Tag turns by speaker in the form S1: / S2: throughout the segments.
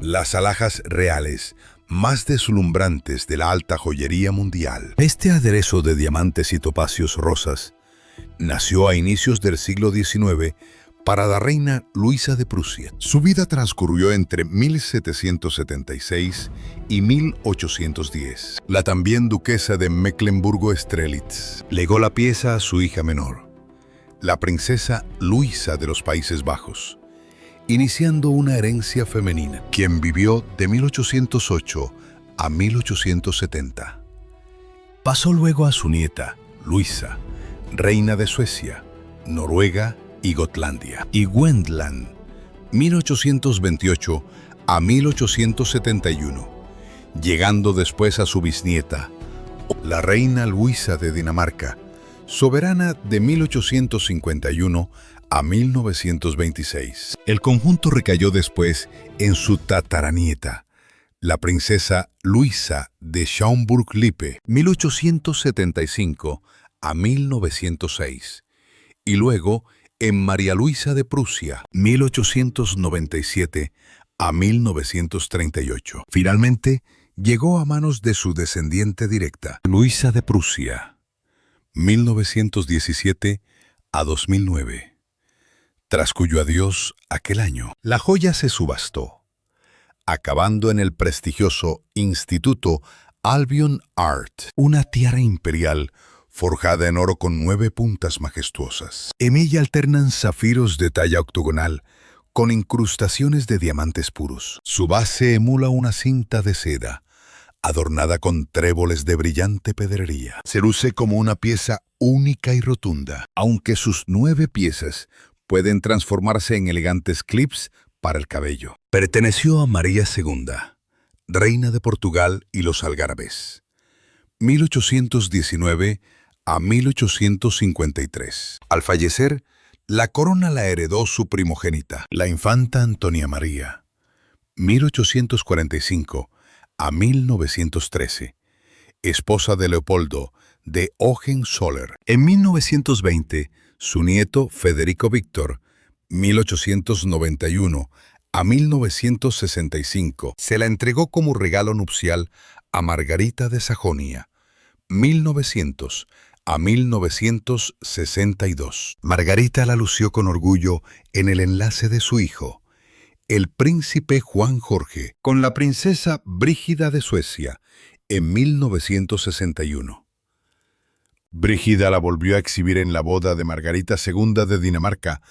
S1: Las alhajas reales más deslumbrantes de la alta joyería mundial. Este aderezo de diamantes y topacios rosas nació a inicios del siglo XIX para la reina Luisa de Prusia. Su vida transcurrió entre 1776 y 1810. La también duquesa de Mecklemburgo-Strelitz legó la pieza a su hija menor, la princesa Luisa de los Países Bajos, iniciando una herencia femenina, quien vivió de 1808 a 1870. Pasó luego a su nieta, Luisa, reina de Suecia, Noruega y Gotlandia, y Wendland, 1828 a 1871, llegando después a su bisnieta, la reina Luisa de Dinamarca, soberana de 1851 a 1926. El conjunto recayó después en su tataranieta, la princesa Luisa de Schaumburg-Lippe, 1875 a 1906, y luego en María Luisa de Prusia, 1897 a 1938. Finalmente, llegó a manos de su descendiente directa, Luisa de Prusia, 1917 a 2009, tras cuyo adiós aquel año. La joya se subastó, acabando en el prestigioso Instituto Albion Art, una tiara imperial forjada en oro con 9 puntas majestuosas. En ella alternan zafiros de talla octogonal con incrustaciones de diamantes puros. Su base emula una cinta de seda, adornada con tréboles de brillante pedrería. Se luce como una pieza única y rotunda, aunque sus 9 piezas pueden transformarse en elegantes clips para el cabello. Perteneció a María II, reina de Portugal y los Algárabes, 1819 a 1853. Al fallecer, la corona la heredó su primogénita, la infanta Antonia María, 1845 a 1913, esposa de Leopoldo de Hohenzollern. En 1920, su nieto Federico Víctor, 1891 a 1965, se la entregó como regalo nupcial a Margarita de Sajonia, 1900 a 1962. Margarita la lució con orgullo en el enlace de su hijo, el príncipe Juan Jorge, con la princesa Brígida de Suecia, en 1961. Brígida la volvió a exhibir en la boda de Margarita II de Dinamarca,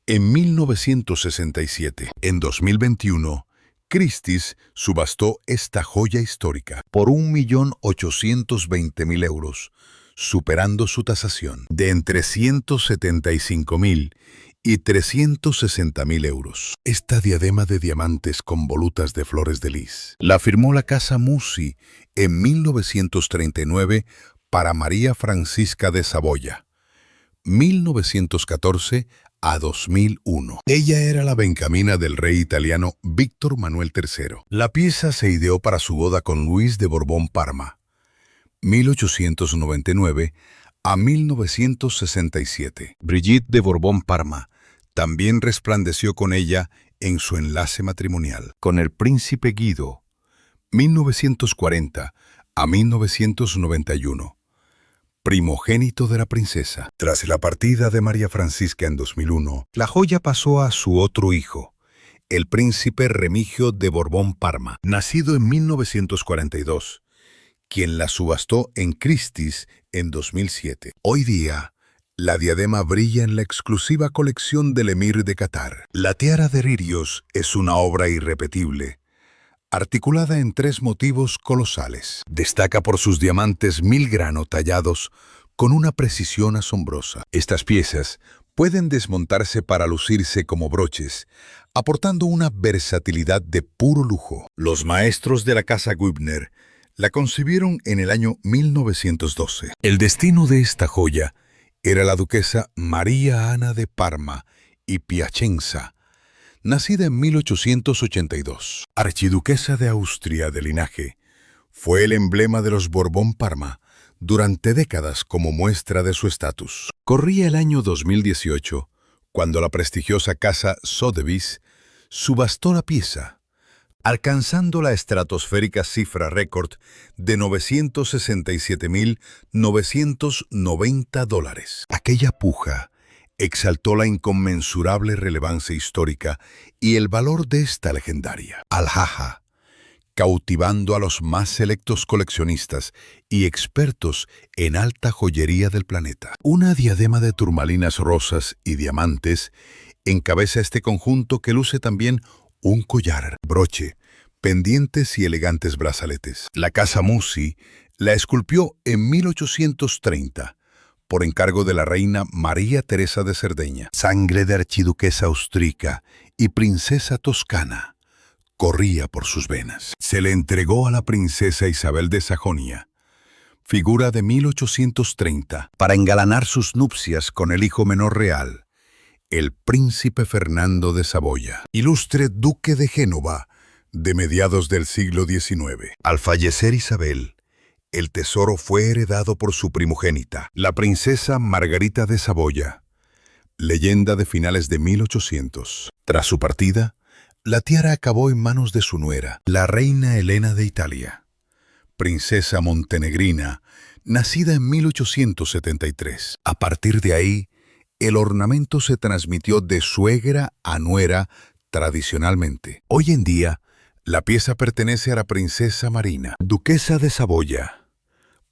S1: en 1967. En 2021, Christie's subastó esta joya histórica por 1.820.000 euros, superando su tasación de entre 175.000 y 360.000 euros. Esta diadema de diamantes con volutas de flores de lis la firmó la Casa Musi en 1939 para María Francisca de Saboya, 1914 a 2001. Ella era la bencamina del rey italiano Víctor Manuel III. La pieza se ideó para su boda con Luis de Borbón-Parma, 1899 a 1967. Brigitte de Borbón-Parma también resplandeció con ella en su enlace matrimonial con el príncipe Guido, 1940 a 1991. Primogénito de la princesa. Tras la partida de María Francisca en 2001, la joya pasó a su otro hijo, el príncipe Remigio de Borbón-Parma, nacido en 1942, quien la subastó en Christie's en 2007. Hoy día, la diadema brilla en la exclusiva colección del emir de Qatar. La tiara de lirios es una obra irrepetible, articulada en 3 motivos colosales. Destaca por sus diamantes 1000 grano tallados con una precisión asombrosa. Estas piezas pueden desmontarse para lucirse como broches, aportando una versatilidad de puro lujo. Los maestros de la casa Gübner la concibieron en el año 1912. El destino de esta joya era la duquesa María Ana de Parma y Piacenza, nacida en 1882. Archiduquesa de Austria de linaje, fue el emblema de los Borbón-Parma durante décadas como muestra de su estatus. Corría el año 2018 cuando la prestigiosa casa Sotheby's subastó la pieza, alcanzando la estratosférica cifra récord de $967.990. Aquella puja exaltó la inconmensurable relevancia histórica y el valor de esta legendaria alhaja, cautivando a los más selectos coleccionistas y expertos en alta joyería del planeta. Una diadema de turmalinas rosas y diamantes encabeza este conjunto, que luce también un collar, broche, pendientes y elegantes brazaletes. La casa Musi la esculpió en 1830 por encargo de la reina María Teresa de Cerdeña. Sangre de archiduquesa austríaca y princesa toscana corría por sus venas. Se le entregó a la princesa Isabel de Sajonia, figura de 1830, para engalanar sus nupcias con el hijo menor real, el príncipe Fernando de Saboya, ilustre duque de Génova de mediados del siglo XIX. Al fallecer Isabel, el tesoro fue heredado por su primogénita, la princesa Margarita de Saboya, leyenda de finales de 1800. Tras su partida, la tiara acabó en manos de su nuera, la reina Elena de Italia, princesa montenegrina, nacida en 1873. A partir de ahí, el ornamento se transmitió de suegra a nuera tradicionalmente. Hoy en día, la pieza pertenece a la princesa Marina, duquesa de Saboya,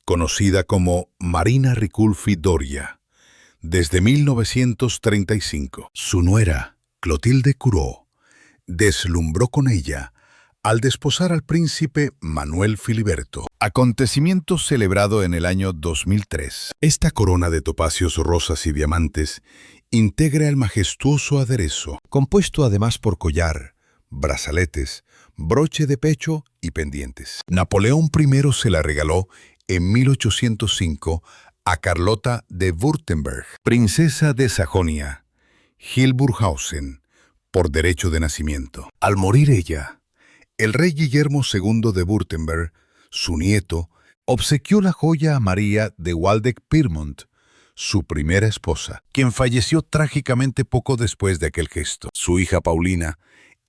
S1: conocida como Marina Riculfi Doria, desde 1935. Su nuera, Clotilde Curó, deslumbró con ella al desposar al príncipe Manuel Filiberto, acontecimiento celebrado en el año 2003. Esta corona de topacios, rosas y diamantes integra el majestuoso aderezo, compuesto además por collar, brazaletes, broche de pecho y pendientes. Napoleón I se la regaló en 1805 a Carlota de Württemberg, princesa de Sajonia, Hildburghausen, por derecho de nacimiento. Al morir ella, el rey Guillermo II de Württemberg, su nieto, obsequió la joya a María de Waldeck-Pyrmont, su primera esposa, quien falleció trágicamente poco después de aquel gesto. Su hija Paulina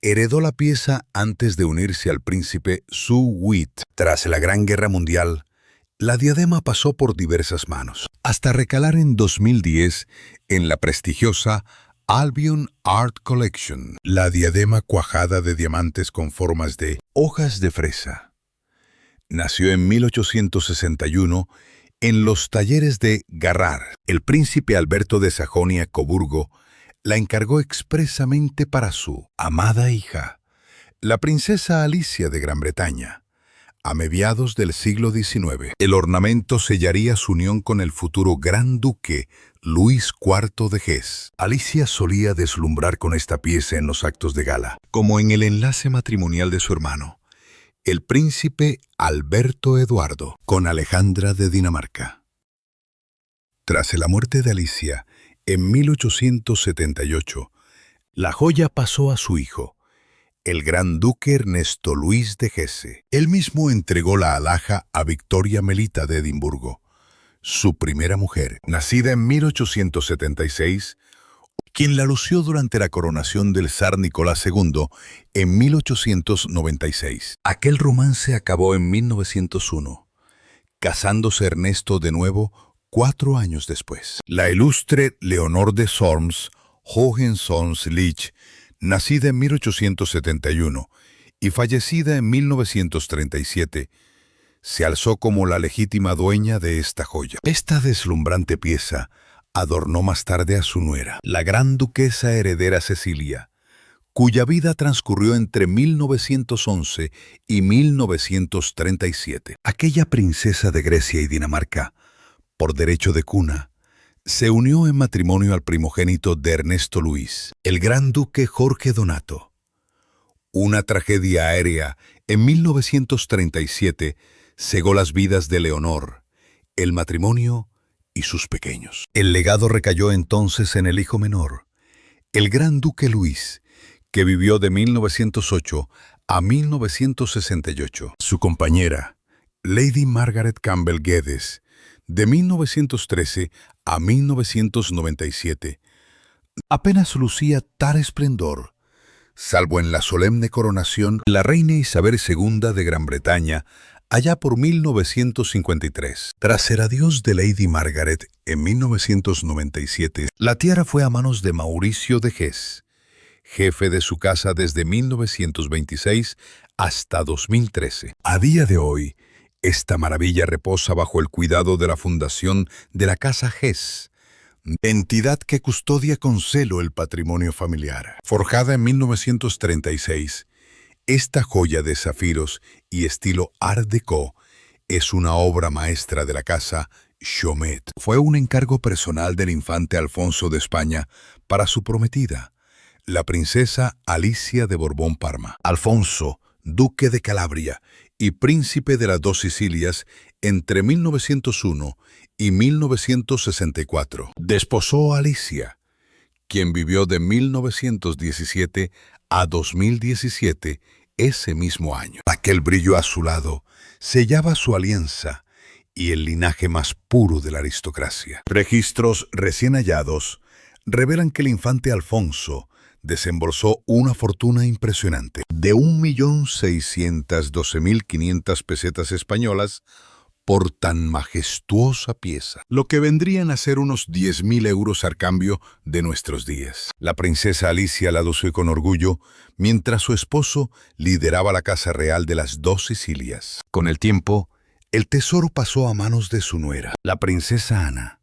S1: heredó la pieza antes de unirse al príncipe Su Witt. Tras la Gran Guerra Mundial, la diadema pasó por diversas manos, hasta recalar en 2010 en la prestigiosa Albion Art Collection, la diadema cuajada de diamantes con formas de hojas de fresa. Nació en 1861 en los talleres de Garrar. El príncipe Alberto de Sajonia-Coburgo la encargó expresamente para su amada hija, la princesa Alicia de Gran Bretaña. A mediados del siglo XIX, el ornamento sellaría su unión con el futuro gran duque Luis IV de Hesse. Alicia solía deslumbrar con esta pieza en los actos de gala, como en el enlace matrimonial de su hermano, el príncipe Alberto Eduardo, con Alejandra de Dinamarca. Tras la muerte de Alicia, en 1878, la joya pasó a su hijo, el gran duque Ernesto Luis de Hesse. Él mismo entregó la alhaja a Victoria Melita de Edimburgo, su primera mujer, nacida en 1876, quien la lució durante la coronación del zar Nicolás II en 1896. Aquel romance acabó en 1901, casándose Ernesto de nuevo 4 años después. La ilustre Leonor de Solms Hohenzollern-Lich, nacida en 1871 y fallecida en 1937, se alzó como la legítima dueña de esta joya. Esta deslumbrante pieza adornó más tarde a su nuera, la gran duquesa heredera Cecilia, cuya vida transcurrió entre 1911 y 1937. Aquella princesa de Grecia y Dinamarca, por derecho de cuna, se unió en matrimonio al primogénito de Ernesto Luis, el gran duque Jorge Donato. Una tragedia aérea en 1937 cegó las vidas de Leonor, el matrimonio y sus pequeños. El legado recayó entonces en el hijo menor, el gran duque Luis, que vivió de 1908 a 1968. Su compañera, Lady Margaret Campbell Geddes, de 1913 a 1997, apenas lucía tal esplendor, salvo en la solemne coronación la reina Isabel II de Gran Bretaña, allá por 1953. Tras el adiós de Lady Margaret en 1997, la tiara fue a manos de Mauricio de Hesse, jefe de su casa desde 1926 hasta 2013. A día de hoy, esta maravilla reposa bajo el cuidado de la Fundación de la Casa Hesse, entidad que custodia con celo el patrimonio familiar. Forjada en 1936, esta joya de zafiros y estilo Art Deco es una obra maestra de la casa Chomet. Fue un encargo personal del infante Alfonso de España para su prometida, la princesa Alicia de Borbón-Parma. Alfonso, duque de Calabria y príncipe de las dos Sicilias entre 1901 y 1964. Desposó a Alicia, quien vivió de 1917 a 2017, ese mismo año. Aquel brillo azulado sellaba su alianza y el linaje más puro de la aristocracia. Registros recién hallados revelan que el infante Alfonso desembolsó una fortuna impresionante de 1.612.500 pesetas españolas por tan majestuosa pieza, lo que vendrían a ser unos 10.000 euros al cambio de nuestros días. La princesa Alicia la lució con orgullo, mientras su esposo lideraba la casa real de las dos Sicilias. Con el tiempo, el tesoro pasó a manos de su nuera, la princesa Ana,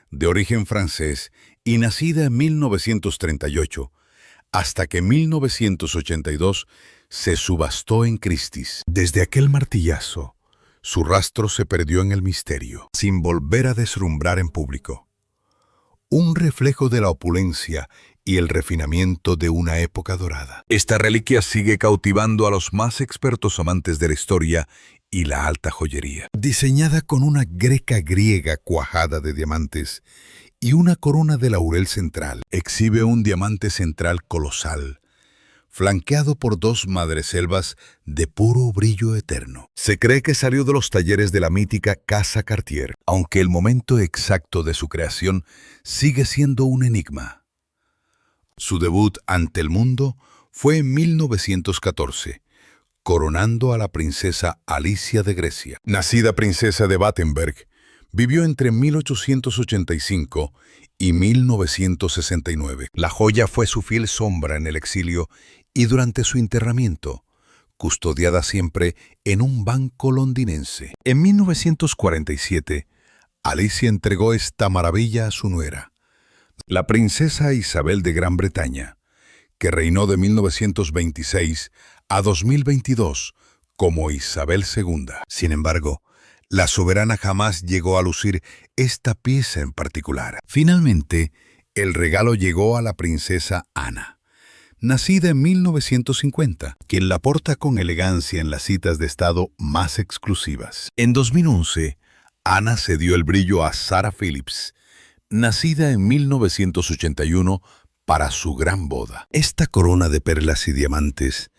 S1: de origen francés y nacida en 1938, hasta que en 1982 se subastó en Christie's. Desde aquel martillazo, su rastro se perdió en el misterio, sin volver a deslumbrar en público. Un reflejo de la opulencia y el refinamiento de una época dorada. Esta reliquia sigue cautivando a los más expertos amantes de la historia y la alta joyería. Diseñada con una greca griega cuajada de diamantes y una corona de laurel central, exhibe un diamante central colosal, flanqueado por dos madreselvas de puro brillo eterno. Se cree que salió de los talleres de la mítica Casa Cartier, aunque el momento exacto de su creación sigue siendo un enigma. Su debut ante el mundo fue en 1914, coronando a la princesa Alicia de Grecia. Nacida princesa de Battenberg, vivió entre 1885 y 1969. La joya fue su fiel sombra en el exilio y durante su enterramiento, custodiada siempre en un banco londinense. En 1947, Alicia entregó esta maravilla a su nuera, la princesa Isabel de Gran Bretaña, que reinó de 1926 a 2022 como Isabel II. Sin embargo, la soberana jamás llegó a lucir esta pieza en particular. Finalmente, el regalo llegó a la princesa Ana, nacida en 1950, quien la porta con elegancia en las citas de estado más exclusivas. En 2011, Ana cedió el brillo a Sarah Phillips, nacida en 1981, para su gran boda. Esta corona de perlas y diamantes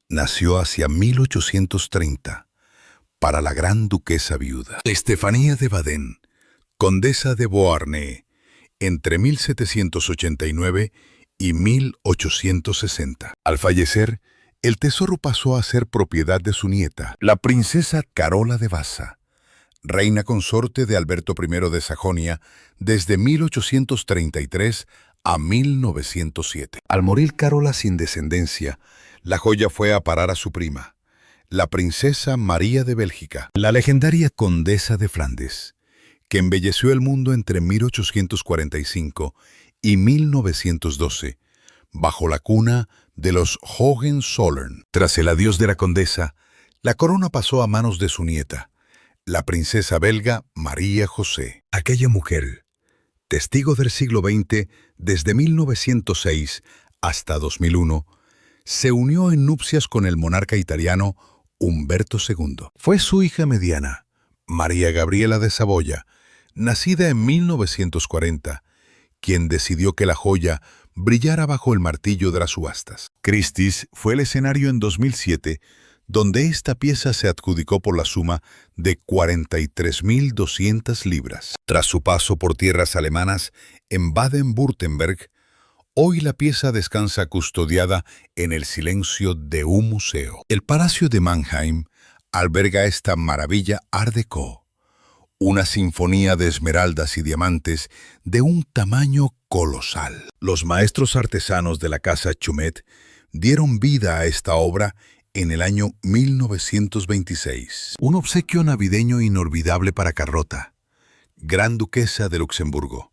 S1: nació hacia 1830, para la gran duquesa viuda Estefanía de Baden, condesa de Beauharnais, entre 1789 y 1860. Al fallecer, el tesoro pasó a ser propiedad de su nieta, la princesa Carola de Bassa, reina consorte de Alberto I de Sajonia desde 1833 a 1907. Al morir Carola sin descendencia, la joya fue a parar a su prima, la princesa María de Bélgica, la legendaria condesa de Flandes, que embelleció el mundo entre 1845 y 1912, bajo la cuna de los Hohenzollern. Tras el adiós de la condesa, la corona pasó a manos de su nieta, la princesa belga María José. Aquella mujer, testigo del siglo XX desde 1906 hasta 2001, se unió en nupcias con el monarca italiano Humberto II. Fue su hija mediana, María Gabriela de Saboya, nacida en 1940, quien decidió que la joya brillara bajo el martillo de las subastas. Christie's fue el escenario en 2007, donde esta pieza se adjudicó por la suma de 43.200 libras. Tras su paso por tierras alemanas en Baden-Württemberg, Hoy la pieza descansa custodiada en el silencio de un museo. El Palacio de Mannheim alberga esta maravilla Art Deco, una sinfonía de esmeraldas y diamantes de un tamaño colosal. Los maestros artesanos de la casa Chumet dieron vida a esta obra en el año 1926. Un obsequio navideño inolvidable para Carlota, Gran Duquesa de Luxemburgo,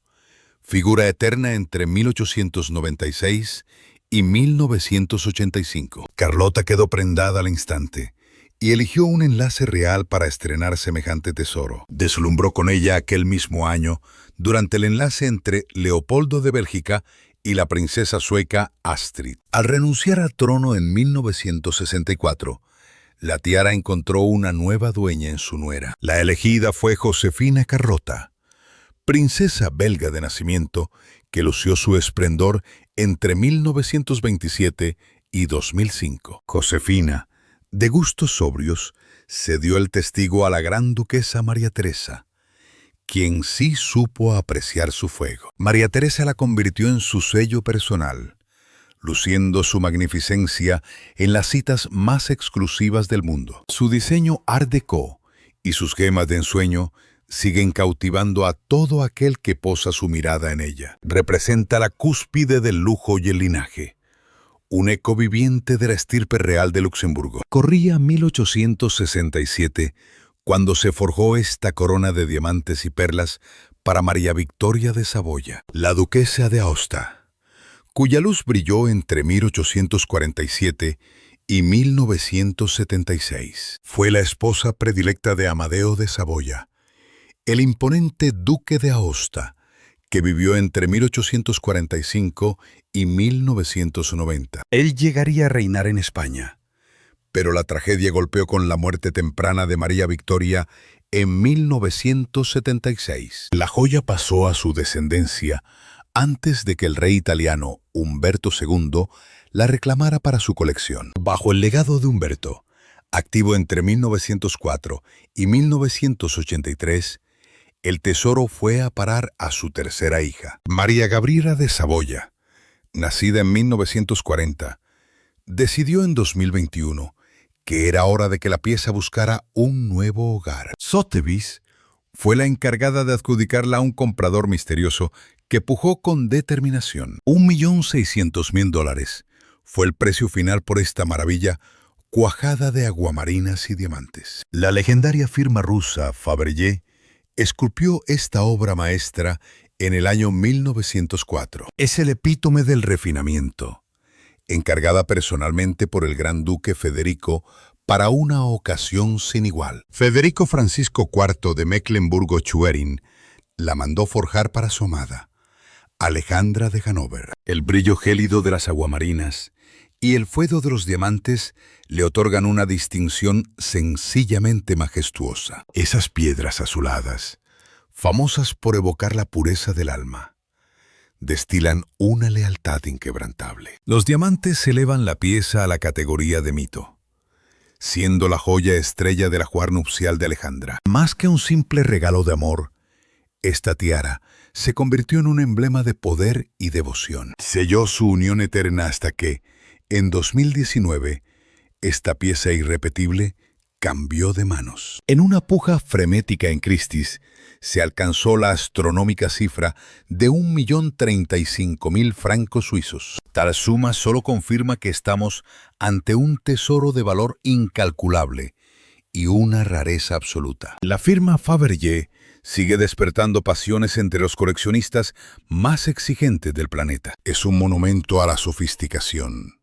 S1: figura eterna entre 1896 y 1985. Carlota quedó prendada al instante y eligió un enlace real para estrenar semejante tesoro. Deslumbró con ella aquel mismo año durante el enlace entre Leopoldo de Bélgica y la princesa sueca Astrid. Al renunciar al trono en 1964, la tiara encontró una nueva dueña en su nuera. La elegida fue Josefina Carlota, princesa belga de nacimiento, que lució su esplendor entre 1927 y 2005. Josefina, de gustos sobrios, cedió el testigo a la gran duquesa María Teresa, quien sí supo apreciar su fuego. María Teresa la convirtió en su sello personal, luciendo su magnificencia en las citas más exclusivas del mundo. Su diseño Art Deco y sus gemas de ensueño siguen cautivando a todo aquel que posa su mirada en ella. Representa la cúspide del lujo y el linaje, un eco viviente de la estirpe real de Luxemburgo. Corría 1867 cuando se forjó esta corona de diamantes y perlas para María Victoria de Saboya, la duquesa de Aosta, cuya luz brilló entre 1847 y 1976. Fue la esposa predilecta de Amadeo de Saboya, el imponente duque de Aosta, que vivió entre 1845 y 1990. Él llegaría a reinar en España, pero la tragedia golpeó con la muerte temprana de María Victoria en 1976. La joya pasó a su descendencia antes de que el rey italiano Humberto II la reclamara para su colección. Bajo el legado de Humberto, activo entre 1904 y 1983, el tesoro fue a parar a su tercera hija, María Gabriela de Saboya, nacida en 1940. Decidió en 2021 que era hora de que la pieza buscara un nuevo hogar. Sotheby's fue la encargada de adjudicarla a un comprador misterioso que pujó con determinación. $1.600.000 fue el precio final por esta maravilla cuajada de aguamarinas y diamantes. La legendaria firma rusa Fabergé esculpió esta obra maestra en el año 1904. Es el epítome del refinamiento, encargada personalmente por el gran duque Federico para una ocasión sin igual. Federico Francisco IV de Mecklemburgo-Schwerin la mandó forjar para su amada, Alejandra de Hannover. El brillo gélido de las aguamarinas y el fuego de los diamantes le otorgan una distinción sencillamente majestuosa. Esas piedras azuladas, famosas por evocar la pureza del alma, destilan una lealtad inquebrantable. Los diamantes elevan la pieza a la categoría de mito, siendo la joya estrella del ajuar nupcial de Alejandra. Más que un simple regalo de amor, esta tiara se convirtió en un emblema de poder y devoción. Selló su unión eterna hasta que, en 2019, esta pieza irrepetible cambió de manos. En una puja frenética en Christie's, se alcanzó la astronómica cifra de 1.035.000 francos suizos. Tal suma solo confirma que estamos ante un tesoro de valor incalculable y una rareza absoluta. La firma Fabergé sigue despertando pasiones entre los coleccionistas más exigentes del planeta. Es un monumento a la sofisticación,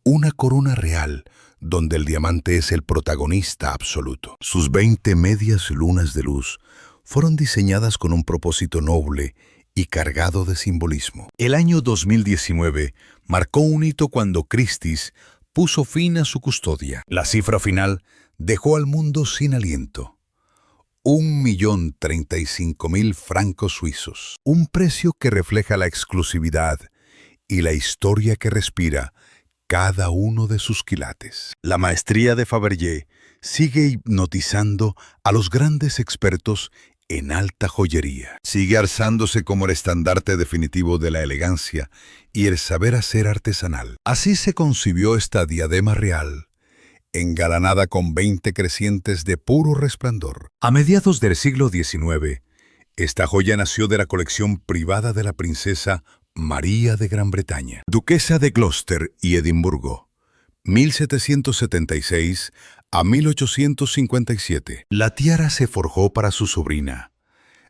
S1: una corona real donde el diamante es el protagonista absoluto. Sus 20 medias lunas de luz fueron diseñadas con un propósito noble y cargado de simbolismo. El año 2019 marcó un hito cuando Christie's puso fin a su custodia. La cifra final dejó al mundo sin aliento. 1.035.000 francos suizos. Un precio que refleja la exclusividad y la historia que respira cada uno de sus quilates. La maestría de Fabergé sigue hipnotizando a los grandes expertos en alta joyería. Sigue alzándose como el estandarte definitivo de la elegancia y el saber hacer artesanal. Así se concibió esta diadema real, engalanada con 20 crecientes de puro resplandor. A mediados del siglo XIX, esta joya nació de la colección privada de la princesa María de Gran Bretaña, duquesa de Gloucester y Edimburgo, 1776 a 1857. La tiara se forjó para su sobrina,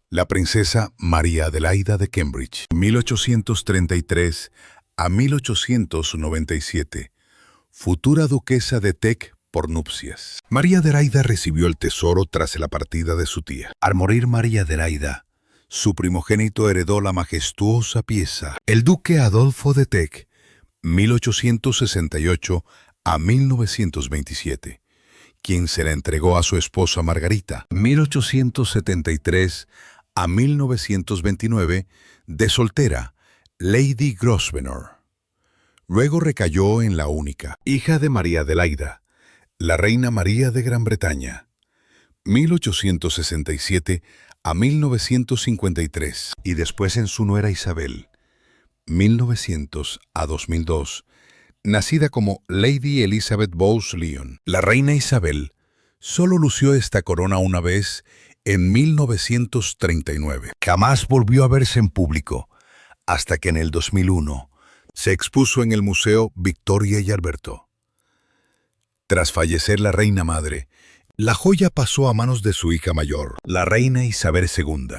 S1: la princesa María Adelaida de Cambridge, 1833 a 1897, futura duquesa de Teck por nupcias. María Adelaida recibió el tesoro tras la partida de su tía. Al morir María Adelaida, su primogénito heredó la majestuosa pieza. El duque Adolfo de Teck, 1868 a 1927, quien se la entregó a su esposa Margarita, 1873 a 1929, de soltera, Lady Grosvenor. Luego recayó en la única, hija de María Adelaida, la reina María de Gran Bretaña, 1867 a 1953, y después en su nuera Isabel, 1900 a 2002, nacida como Lady Elizabeth Bowes-Lyon. La reina Isabel solo lució esta corona una vez en 1939. Jamás volvió a verse en público, hasta que en el 2001 se expuso en el Museo Victoria y Alberto. Tras fallecer la reina madre, la joya pasó a manos de su hija mayor, la reina Isabel II,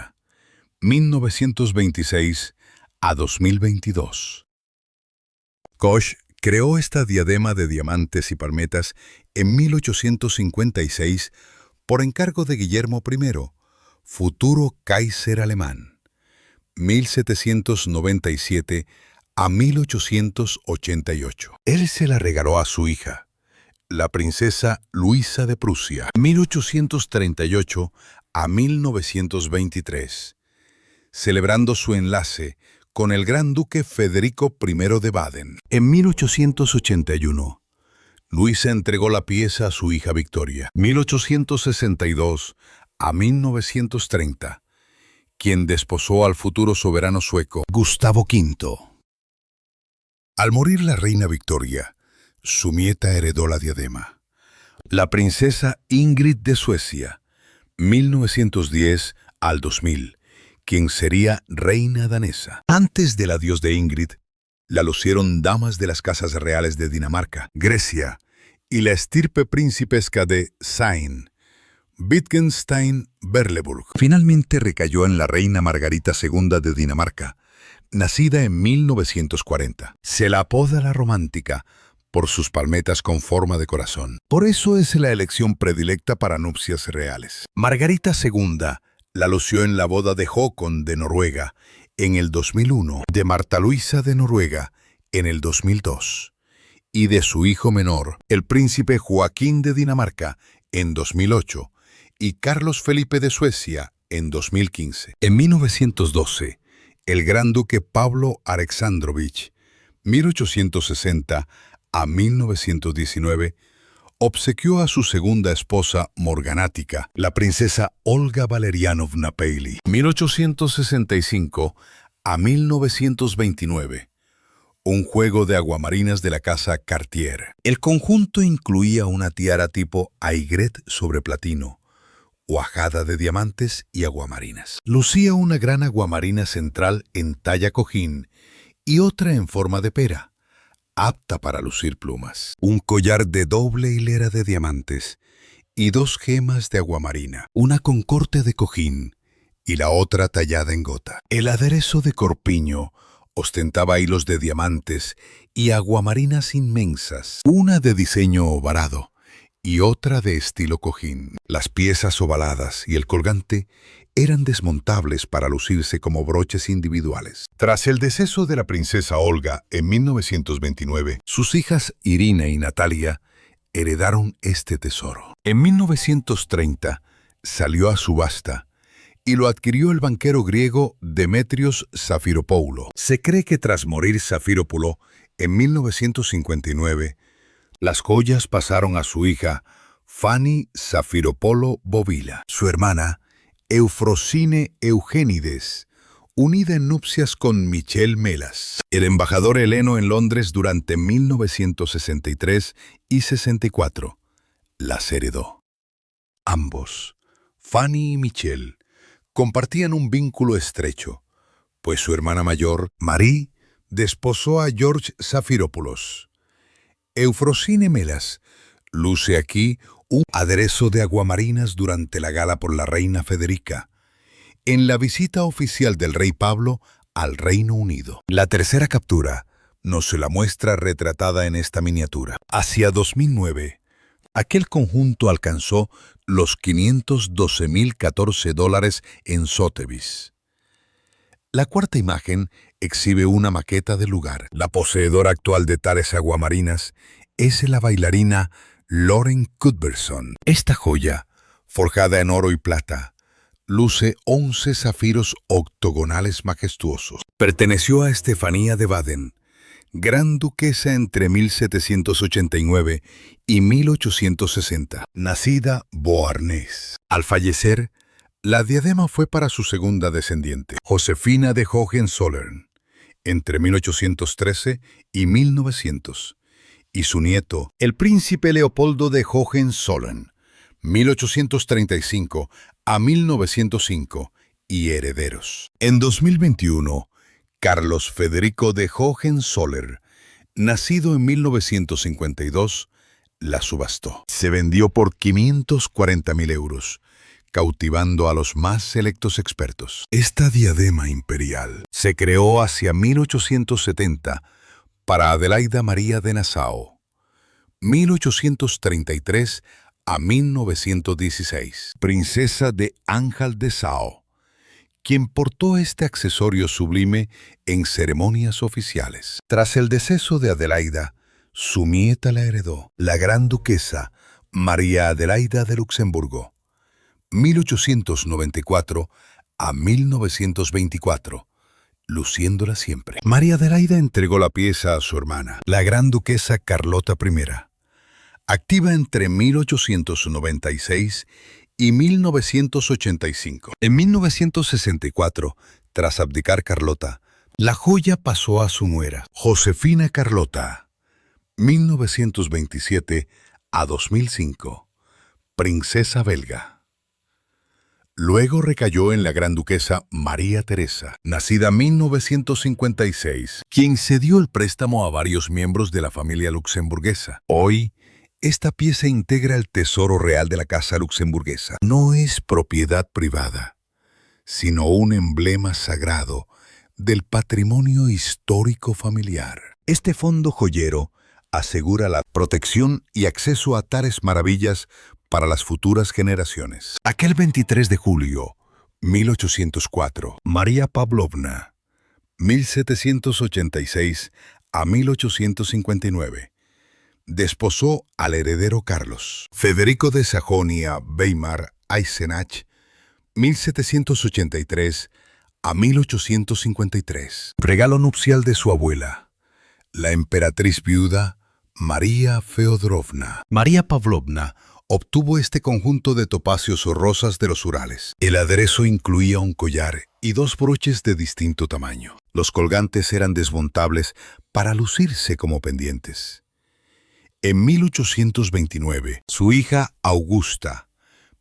S1: 1926 a 2022. Koch creó esta diadema de diamantes y palmetas en 1856 por encargo de Guillermo I, futuro Kaiser alemán, 1797 a 1888. Él se la regaló a su hija, la princesa Luisa de Prusia, 1838 a 1923, celebrando su enlace con el gran duque Federico I de Baden. En 1881, Luisa entregó la pieza a su hija Victoria, 1862 a 1930, quien desposó al futuro soberano sueco, Gustavo V. Al morir la reina Victoria, su nieta heredó la diadema. La princesa Ingrid de Suecia, 1910 al 2000, quien sería reina danesa. Antes del adiós de Ingrid, la lucieron damas de las casas reales de Dinamarca, Grecia y la estirpe principesca de Sayn, Wittgenstein-Berleburg. Finalmente recayó en la reina Margarita II de Dinamarca, nacida en 1940. Se la apoda la romántica por sus palmetas con forma de corazón. Por eso es la elección predilecta para nupcias reales. Margarita II la lució en la boda de Håkon de Noruega en el 2001, de Marta Luisa de Noruega en el 2002 y de su hijo menor, el príncipe Joaquín de Dinamarca, en 2008 y Carlos Felipe de Suecia en 2015. En 1912, el gran duque Pablo Alexandrovich, 1860 a 1919, obsequió a su segunda esposa morganática, la princesa Olga Valerianovna Paley, 1865 a 1929, un juego de aguamarinas de la casa Cartier. El conjunto incluía una tiara tipo aigret sobre platino, cuajada de diamantes y aguamarinas. Lucía una gran aguamarina central en talla cojín y otra en forma de pera, apta para lucir plumas. Un collar de doble hilera de diamantes y 2 gemas de aguamarina, una con corte de cojín y la otra tallada en gota. El aderezo de corpiño ostentaba hilos de diamantes y aguamarinas inmensas, una de diseño ovalado y otra de estilo cojín. Las piezas ovaladas y el colgante eran desmontables para lucirse como broches individuales. Tras el deceso de la princesa Olga en 1929, sus hijas Irina y Natalia heredaron este tesoro. En 1930 salió a subasta y lo adquirió el banquero griego Demetrios Zafiropoulo. Se cree que tras morir Zafiropoulo en 1959, las joyas pasaron a su hija Fanny Zafiropoulo Bovila. Su hermana Eufrosine Eugénides, unida en nupcias con Michel Melas. El embajador heleno en Londres durante 1963 y 64 las heredó. Ambos, Fanny y Michel, compartían un vínculo estrecho, pues su hermana mayor, Marie, desposó a George Zafiropoulos. Eufrosine Melas luce aquí un aderezo de aguamarinas durante la gala por la reina Federica, en la visita oficial del rey Pablo al Reino Unido. La tercera captura nos se la muestra retratada en esta miniatura. Hacia 2009, aquel conjunto alcanzó los $512.014 en Sotheby's. La cuarta imagen exhibe una maqueta del lugar. La poseedora actual de tales aguamarinas es la bailarina Lauren Cuthbertson. Esta joya, forjada en oro y plata, luce 11 zafiros octogonales majestuosos. Perteneció a Estefanía de Baden, gran duquesa entre 1789 y 1860, nacida Beauharnais. Al fallecer, la diadema fue para su segunda descendiente, Josefina de Hohenzollern, entre 1813 y 1900, y su nieto, el príncipe Leopoldo de Hohenzollern, 1835 a 1905, y herederos. En 2021, Carlos Federico de Hohenzollern, nacido en 1952, la subastó. Se vendió por 540.000 euros, cautivando a los más selectos expertos. Esta diadema imperial se creó hacia 1870 para Adelaida María de Nassau, 1833 a 1916, princesa de Anhalt-Dessau, quien portó este accesorio sublime en ceremonias oficiales. Tras el deceso de Adelaida, su nieta la heredó, la gran duquesa María Adelaida de Luxemburgo, 1894 a 1924, luciéndola siempre. María Adelaida entregó la pieza a su hermana, la gran duquesa Carlota I, activa entre 1896 y 1985. En 1964, tras abdicar Carlota, la joya pasó a su nuera, Josefina Carlota, 1927 a 2005, princesa belga. Luego recayó en la gran duquesa María Teresa, nacida 1956, quien cedió el préstamo a varios miembros de la familia luxemburguesa. Hoy, esta pieza integra el tesoro real de la casa luxemburguesa. No es propiedad privada, sino un emblema sagrado del patrimonio histórico familiar. Este fondo joyero asegura la protección y acceso a tales maravillas para las futuras generaciones. Aquel 23 de julio, 1804, María Pavlovna, 1786 a 1859, desposó al heredero Carlos. Federico de Sajonia-Weimar-Eisenach, 1783 a 1853. Regalo nupcial de su abuela, la emperatriz viuda María Feodorovna. María Pavlovna obtuvo este conjunto de topacios o rosas de los Urales. El aderezo incluía un collar y 2 broches de distinto tamaño. Los colgantes eran desmontables para lucirse como pendientes. En 1829, su hija Augusta,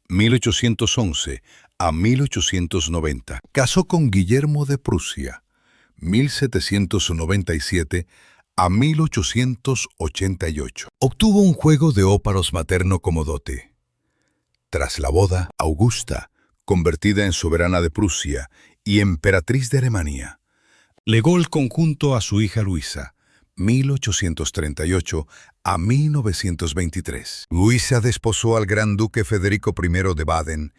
S1: 1811 a 1890, casó con Guillermo de Prusia, 1797 a 1888. Obtuvo un juego de óparos materno como dote. Tras la boda, Augusta, convertida en soberana de Prusia y emperatriz de Alemania, legó el conjunto a su hija Luisa, 1838 a 1923. Luisa desposó al gran duque Federico I de Baden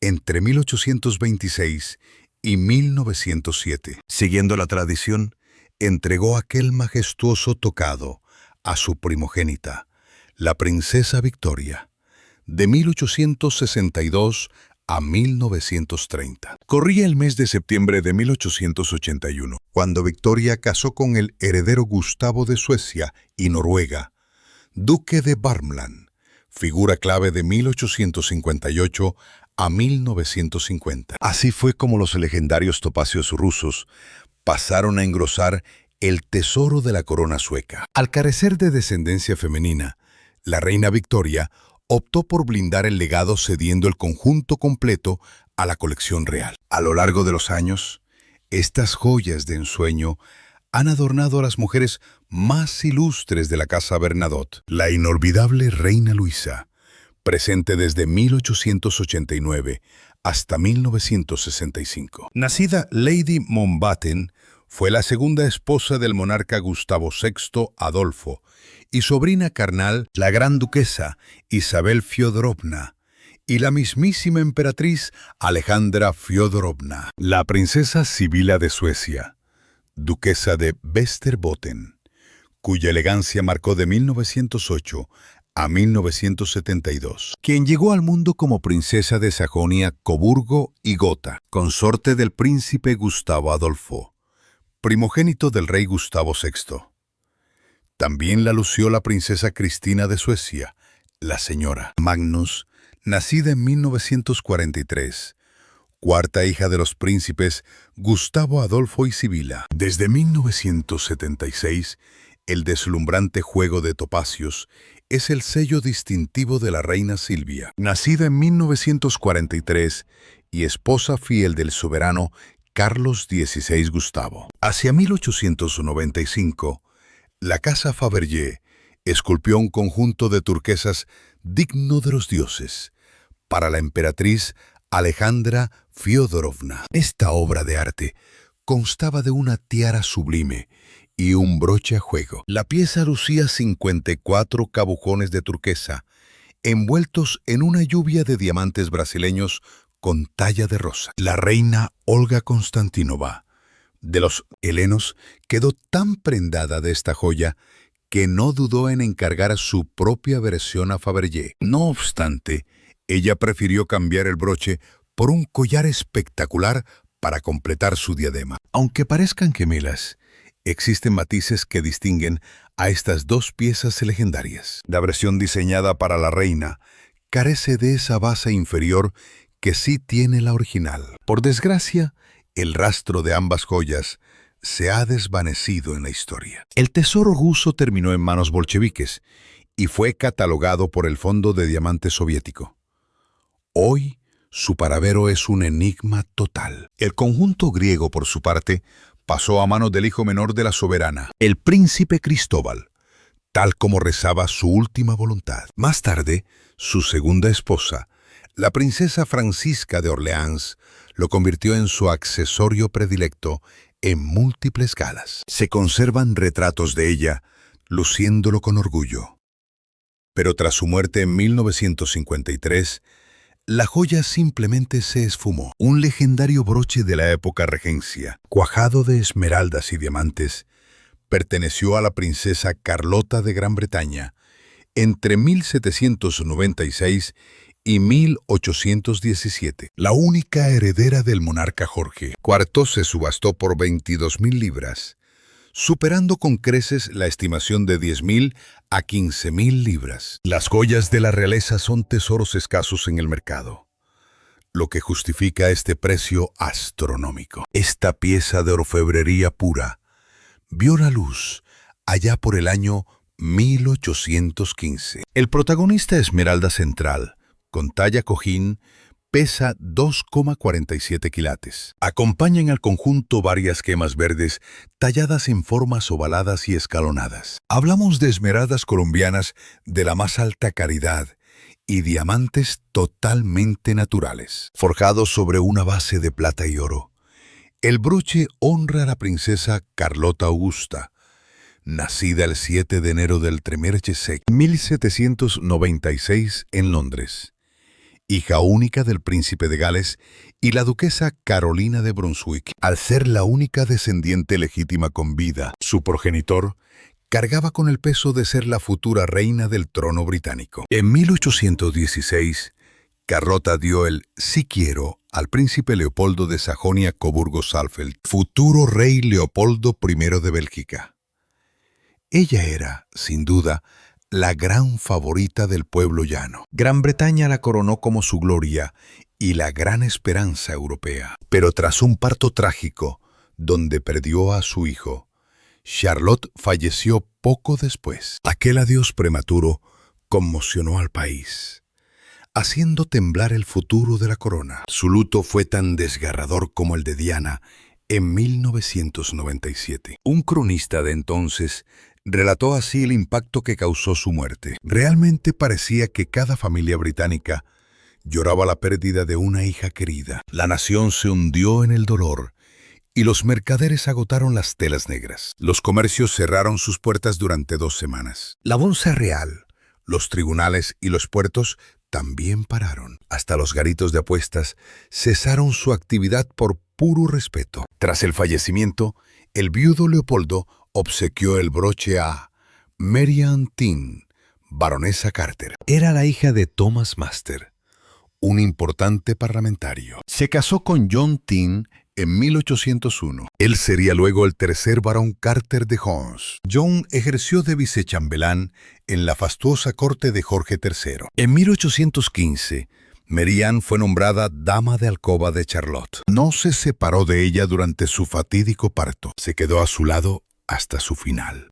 S1: entre 1826 y 1907. Siguiendo la tradición, entregó aquel majestuoso tocado a su primogénita, la princesa Victoria, de 1862 a 1930. Corría el mes de septiembre de 1881, cuando Victoria casó con el heredero Gustavo de Suecia y Noruega, duque de Värmland, figura clave de 1858 a 1950. Así fue como los legendarios topacios rusos pasaron a engrosar el tesoro de la corona sueca. Al carecer de descendencia femenina, la reina Victoria optó por blindar el legado cediendo el conjunto completo a la colección real. A lo largo de los años, estas joyas de ensueño han adornado a las mujeres más ilustres de la Casa Bernadotte. La inolvidable Reina Luisa, presente desde 1889 hasta 1965. Nacida Lady Mountbatten, fue la segunda esposa del monarca Gustavo VI Adolfo y sobrina carnal la gran duquesa Isabel Fyodorovna y la mismísima emperatriz Alejandra Fyodorovna. La princesa Sibila de Suecia, duquesa de Västerbotten, cuya elegancia marcó de 1908 a 1972, quien llegó al mundo como princesa de Sajonia, Coburgo y Gotha, consorte del príncipe Gustavo Adolfo, primogénito del rey Gustavo VI. También la lució la princesa Cristina de Suecia, la señora Magnus, nacida en 1943, cuarta hija de los príncipes Gustavo Adolfo y Sibila. Desde 1976, el deslumbrante juego de topacios es el sello distintivo de la reina Silvia. Nacida en 1943 y esposa fiel del soberano Carlos XVI Gustavo. Hacia 1895, la casa Fabergé esculpió un conjunto de turquesas digno de los dioses para la emperatriz Alejandra Fyodorovna. Esta obra de arte constaba de una tiara sublime y un broche a juego. La pieza lucía 54 cabujones de turquesa, envueltos en una lluvia de diamantes brasileños con talla de rosa. La reina Olga Konstantinova de los helenos quedó tan prendada de esta joya que no dudó en encargar su propia versión a Fabergé. No obstante, ella prefirió cambiar el broche por un collar espectacular para completar su diadema. Aunque parezcan gemelas, existen matices que distinguen a estas dos piezas legendarias. La versión diseñada para la reina carece de esa base inferior que sí tiene la original. Por desgracia, el rastro de ambas joyas se ha desvanecido en la historia. El tesoro ruso terminó en manos bolcheviques y fue catalogado por el Fondo de Diamantes soviético. Hoy, su paradero es un enigma total. El conjunto griego, por su parte, pasó a manos del hijo menor de la soberana, el príncipe Cristóbal, tal como rezaba su última voluntad. Más tarde, su segunda esposa, la princesa Francisca de Orleans, lo convirtió en su accesorio predilecto en múltiples galas. Se conservan retratos de ella, luciéndolo con orgullo. Pero tras su muerte en 1953, la joya simplemente se esfumó. Un legendario broche de la época regencia, cuajado de esmeraldas y diamantes, perteneció a la princesa Carlota de Gran Bretaña entre 1796 y 1817. La única heredera del monarca Jorge IV se subastó por 22.000 libras, superando con creces la estimación de 10.000 a 15.000 libras. Las joyas de la realeza son tesoros escasos en el mercado, lo que justifica este precio astronómico. Esta pieza de orfebrería pura vio la luz allá por el año 1815. El protagonista Esmeralda Central, con talla cojín, pesa 2,47 quilates. Acompañan al conjunto varias gemas verdes talladas en formas ovaladas y escalonadas. Hablamos de esmeraldas colombianas de la más alta calidad y diamantes totalmente naturales, forjados sobre una base de plata y oro. El broche honra a la princesa Carlota Augusta, nacida el 7 de enero del Tremerche Sec, 1796 en Londres, hija única del príncipe de Gales y la duquesa Carolina de Brunswick. Al ser la única descendiente legítima con vida, su progenitor cargaba con el peso de ser la futura reina del trono británico. En 1816, Carlota dio el sí quiero al príncipe Leopoldo de Sajonia-Coburgo-Saalfeld, futuro rey Leopoldo I de Bélgica. Ella era, sin duda, la gran favorita del pueblo llano. Gran Bretaña la coronó como su gloria y la gran esperanza europea. Pero tras un parto trágico, donde perdió a su hijo, Charlotte falleció poco después. Aquel adiós prematuro conmocionó al país, haciendo temblar el futuro de la corona. Su luto fue tan desgarrador como el de Diana en 1997. Un cronista de entonces relató así el impacto que causó su muerte. Realmente parecía que cada familia británica lloraba la pérdida de una hija querida. La nación se hundió en el dolor y los mercaderes agotaron las telas negras. Los comercios cerraron sus puertas durante 2 semanas. La bolsa real, los tribunales y los puertos también pararon. Hasta los garitos de apuestas cesaron su actividad por puro respeto. Tras el fallecimiento, el viudo Leopoldo obsequió el broche a Mary Ann Tyne, baronesa Carter. Era la hija de Thomas Master, un importante parlamentario. Se casó con John Tyne en 1801. Él sería luego el tercer barón Carter de Hons. John ejerció de vicechambelán en la fastuosa corte de Jorge III. En 1815, Mary Ann fue nombrada dama de alcoba de Charlotte. No se separó de ella durante su fatídico parto. Se quedó a su lado hasta su final.